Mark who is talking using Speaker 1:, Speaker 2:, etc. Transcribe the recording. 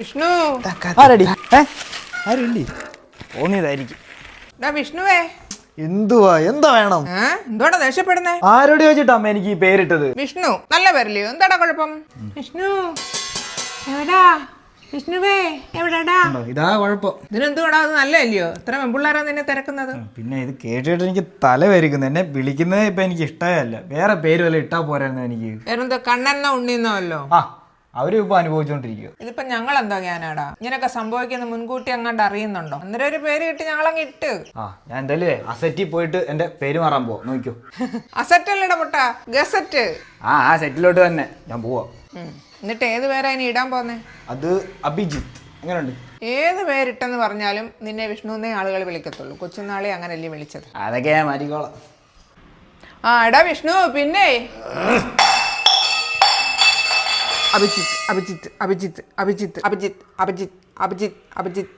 Speaker 1: വിഷ്ണു
Speaker 2: ആരടി ആരുണ്ടി ഓണിയതായിരിക്കും.
Speaker 1: വിഷ്ണുവേ
Speaker 2: എന്തുവാ എന്താ വേണം?
Speaker 1: എന്തോടാ ദേഷ്യപ്പെടുന്നേ?
Speaker 2: ആരോട് ചോദിച്ചിട്ടാ അമ്മ എനിക്ക് ഈ പേരിട്ടത്?
Speaker 1: വിഷ്ണു നല്ല പേരല്ലയോ, എന്താടാ കുഴപ്പം? വിഷ്ണു എവിടാ? വിഷ്ണുവേ എവിടാടാ?
Speaker 2: ഇതാ കുഴപ്പം.
Speaker 1: ഇതിനെന്തുവാടാ, അത് നല്ലല്ലയോ? ഇത്ര പെൺപിള്ളേരാ നിന്നെ തിരക്കുന്നത്.
Speaker 2: പിന്നെ ഇത് കേട്ടിട്ട് എനിക്ക് തല വരിക്കുന്നു. എന്നെ വിളിക്കുന്നത് ഇപ്പൊ എനിക്ക് ഇഷ്ടമല്ല. വേറെ പേര് വല്ല ഇട്ടാ പോരായിരുന്നു എനിക്ക്.
Speaker 1: വേറെന്തോ കണ്ണെന്നോ ഉണ്ണിന്നോ അല്ലോ?
Speaker 2: ആ അവരും ഇപ്പൊ അനുഭവിച്ചോണ്ടിരിക്കുക.
Speaker 1: ഇതിപ്പോ ഞങ്ങൾ എന്താ ഞാനാടാ ഇങ്ങനെയൊക്കെ സംഭവിക്കുന്ന മുൻകൂട്ടി അങ്ങാണ്ട് അറിയുന്നുണ്ടോ? അന്നേരം ഒരു പേര് കിട്ടി ഞങ്ങളങ്ങ് ഇട്ട്.
Speaker 2: ഞാൻ എന്തായാലും അസറ്റിൽ പോയിട്ട് എന്റെ പേര് മാറാൻ പോവാ. നോക്കിയോ.
Speaker 1: അസറ്റ് അല്ലടാ പൊട്ടാ, ഗസറ്റ്.
Speaker 2: ആ സെറ്റിലോട്ട് തന്നെ ഞാൻ പോവാ.
Speaker 1: എന്നിട്ട് ഏത് പേരാ ഇനി ഇടാൻ പോന്നേ?
Speaker 2: അത് അഭിജിത്ത്. എങ്ങനെയുണ്ട്?
Speaker 1: ഏത് പേരിട്ടെന്ന് പറഞ്ഞാലും നിന്നെ വിഷ്ണുന്നേ ആളുകൾ വിളിക്കത്തുള്ളൂ. കൊച്ചുനാളെ അങ്ങനല്ലേ വിളിച്ചത്.
Speaker 2: അതൊക്കെ ഞാൻ മാറ്റിക്കോളാം.
Speaker 1: എടാ വിഷ്ണു, പിന്നെ അഭിജിത്ത് അഭിജിത്ത് അഭിജിത്ത് അഭിജിത്ത് അഭിജിത്ത് അഭിജിത്ത് അഭിജിത്ത് അഭിജിത്ത്